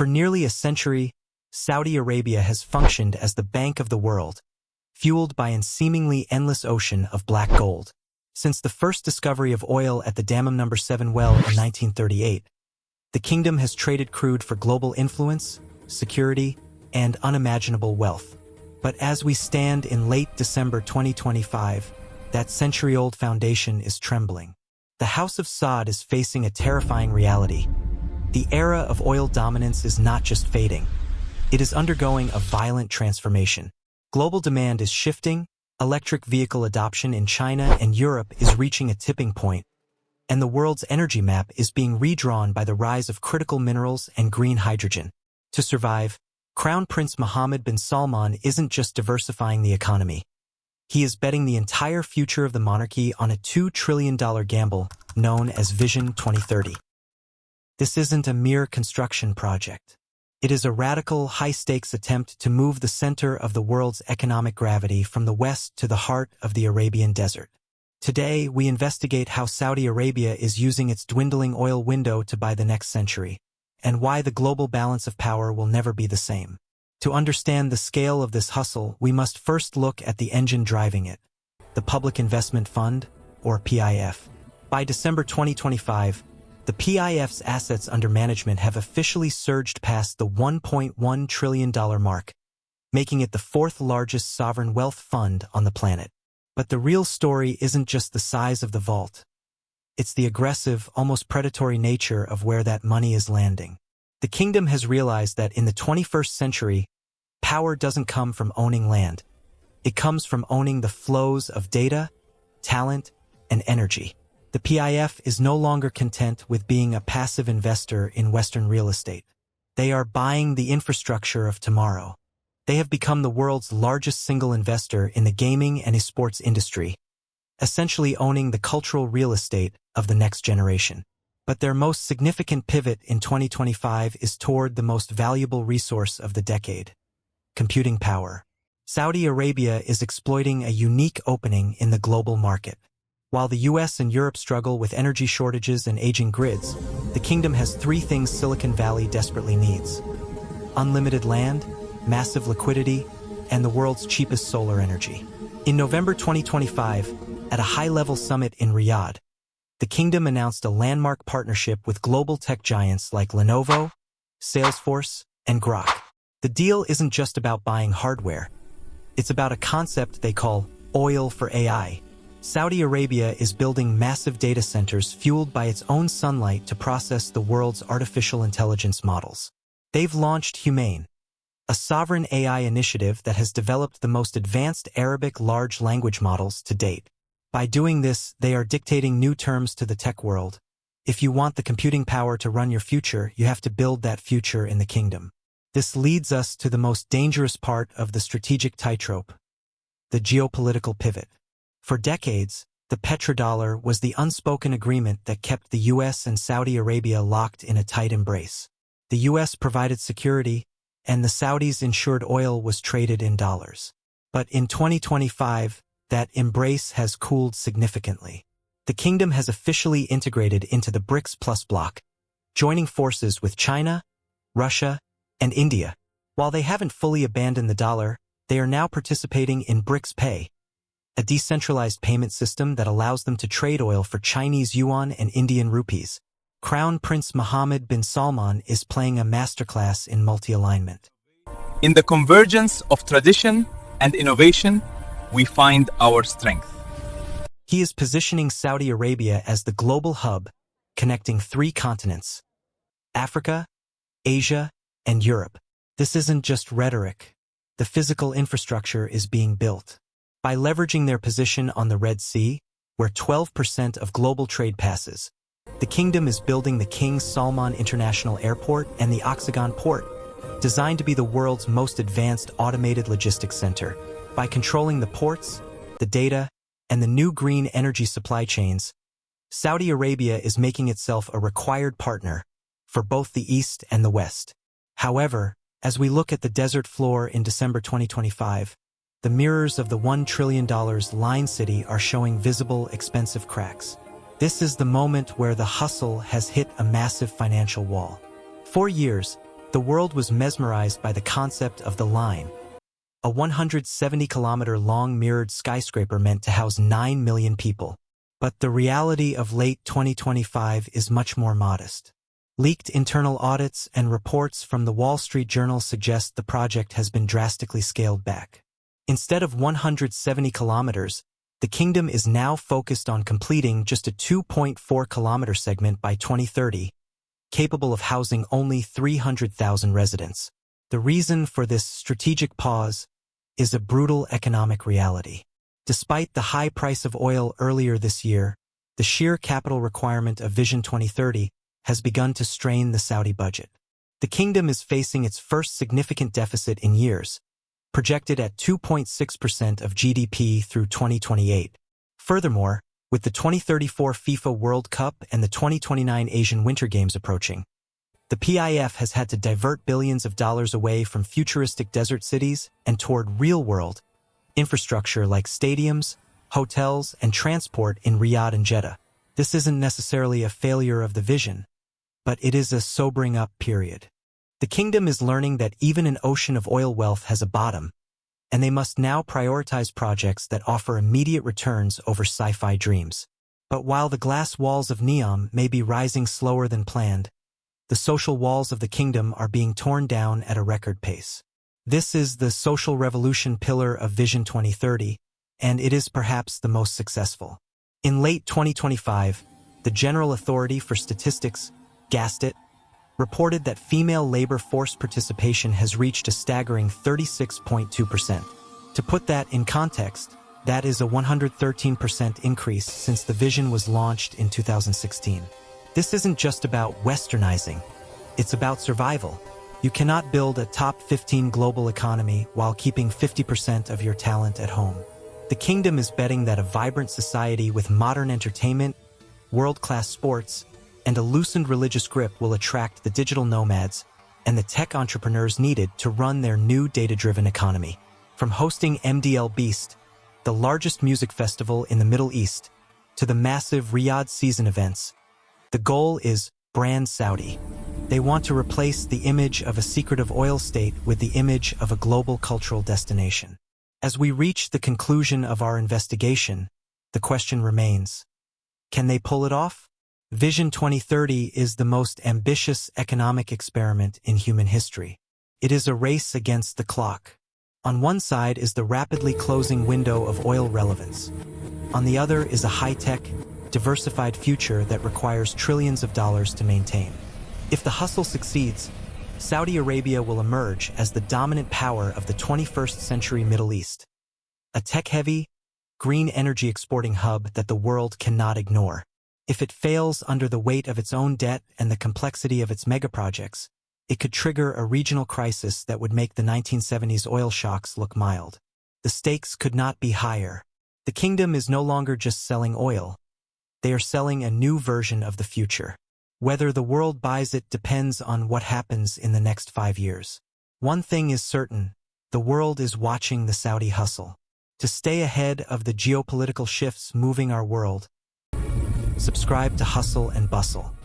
For nearly a century, Saudi Arabia has functioned as the bank of the world, fueled by a seemingly endless ocean of black gold. Since the first discovery of oil at the Dammam No. 7 well in 1938, the kingdom has traded crude for global influence, security, and unimaginable wealth. But as we stand in late December 2025, that century-old foundation is trembling. The House of Saud is facing a terrifying reality. The era of oil dominance is not just fading. It is undergoing a violent transformation. Global demand is shifting, electric vehicle adoption in China and Europe is reaching a tipping point, and the world's energy map is being redrawn by the rise of critical minerals and green hydrogen. To survive, Crown Prince Mohammed bin Salman isn't just diversifying the economy. He is betting the entire future of the monarchy on a $2 trillion gamble known as Vision 2030. This isn't a mere construction project. It is a radical, high-stakes attempt to move the center of the world's economic gravity from the west to the heart of the Arabian desert. Today, we investigate how Saudi Arabia is using its dwindling oil window to buy the next century, and why the global balance of power will never be the same. To understand the scale of this hustle, we must first look at the engine driving it, the Public Investment Fund, or PIF. By December 2025, the PIF's assets under management have officially surged past the $1.1 trillion mark, making it the fourth largest sovereign wealth fund on the planet. But the real story isn't just the size of the vault. It's the aggressive, almost predatory nature of where that money is landing. The kingdom has realized that in the 21st century, power doesn't come from owning land. It comes from owning the flows of data, talent, and energy. The PIF is no longer content with being a passive investor in Western real estate. They are buying the infrastructure of tomorrow. They have become the world's largest single investor in the gaming and esports industry, essentially owning the cultural real estate of the next generation. But their most significant pivot in 2025 is toward the most valuable resource of the decade: computing power. Saudi Arabia is exploiting a unique opening in the global market. While the US and Europe struggle with energy shortages and aging grids, the kingdom has three things Silicon Valley desperately needs: unlimited land, massive liquidity, and the world's cheapest solar energy. In November 2025, at a high-level summit in Riyadh, the kingdom announced a landmark partnership with global tech giants like Lenovo, Salesforce, and Grok. The deal isn't just about buying hardware. It's about a concept they call oil for AI. Saudi Arabia is building massive data centers fueled by its own sunlight to process the world's artificial intelligence models. They've launched Humane, a sovereign AI initiative that has developed the most advanced Arabic large language models to date. By doing this, they are dictating new terms to the tech world. If you want the computing power to run your future, you have to build that future in the kingdom. This leads us to the most dangerous part of the strategic tightrope: the geopolitical pivot. For decades, the petrodollar was the unspoken agreement that kept the US and Saudi Arabia locked in a tight embrace. The US provided security, and the Saudis ensured oil was traded in dollars. But in 2025, that embrace has cooled significantly. The kingdom has officially integrated into the BRICS Plus bloc, joining forces with China, Russia, and India. While they haven't fully abandoned the dollar, they are now participating in BRICS Pay, a decentralized payment system that allows them to trade oil for Chinese yuan and Indian rupees. Crown Prince Mohammed bin Salman is playing a masterclass in multi-alignment. In the convergence of tradition and innovation, we find our strength. He is positioning Saudi Arabia as the global hub, connecting three continents: Africa, Asia, and Europe. This isn't just rhetoric. The physical infrastructure is being built. By leveraging their position on the Red Sea, where 12% of global trade passes, the kingdom is building the King Salman International Airport and the Oxagon Port, designed to be the world's most advanced automated logistics center. By controlling the ports, the data, and the new green energy supply chains, Saudi Arabia is making itself a required partner for both the East and the West. However, as we look at the desert floor in December 2025, the mirrors of the $1 trillion Line City are showing visible, expensive cracks. This is the moment where the hustle has hit a massive financial wall. For years, The world was mesmerized by the concept of the Line, a 170-kilometer-long mirrored skyscraper meant to house 9 million people. But the reality of late 2025 is much more modest. Leaked internal audits and reports from the Wall Street Journal suggest the project has been drastically scaled back. Instead of 170 kilometers, the kingdom is now focused on completing just a 2.4-kilometer segment by 2030, capable of housing only 300,000 residents. The reason for this strategic pause is a brutal economic reality. Despite the high price of oil earlier this year, the sheer capital requirement of Vision 2030 has begun to strain the Saudi budget. The kingdom is facing its first significant deficit in years, projected at 2.6% of GDP through 2028. Furthermore, with the 2034 FIFA World Cup and the 2029 Asian Winter Games approaching, the PIF has had to divert billions of dollars away from futuristic desert cities and toward real-world infrastructure like stadiums, hotels, and transport in Riyadh and Jeddah. This isn't necessarily a failure of the vision, but it is a sobering up period. The kingdom is learning that even an ocean of oil wealth has a bottom, and they must now prioritize projects that offer immediate returns over sci-fi dreams. But while the glass walls of Neom may be rising slower than planned, the social walls of the kingdom are being torn down at a record pace. This is the social revolution pillar of Vision 2030, and it is perhaps the most successful. In late 2025, the General Authority for Statistics, GASTAT, reported that female labor force participation has reached a staggering 36.2%. To put that in context, that is a 113% increase since the vision was launched in 2016. This isn't just about westernizing, it's about survival. You cannot build a top 15 global economy while keeping 50% of your talent at home. The kingdom is betting that a vibrant society with modern entertainment, world-class sports, and a loosened religious grip will attract the digital nomads and the tech entrepreneurs needed to run their new data-driven economy. From hosting MDL Beast, the largest music festival in the Middle East, to the massive Riyadh season events, the goal is Brand Saudi. They want to replace the image of a secretive oil state with the image of a global cultural destination. As we reach the conclusion of our investigation, the question remains, can they pull it off? Vision 2030 is the most ambitious economic experiment in human history. It is a race against the clock. On one side is the rapidly closing window of oil relevance. On the other is a high-tech, diversified future that requires trillions of dollars to maintain. If the hustle succeeds, Saudi Arabia will emerge as the dominant power of the 21st century Middle East, a tech-heavy, green energy exporting hub that the world cannot ignore. If it fails under the weight of its own debt and the complexity of its megaprojects, it could trigger a regional crisis that would make the 1970s oil shocks look mild. The stakes could not be higher. The kingdom is no longer just selling oil. They are selling a new version of the future. Whether the world buys it depends on what happens in the next 5 years. One thing is certain, the world is watching the Saudi hustle. To stay ahead of the geopolitical shifts moving our world, subscribe to Hustle and Bustle.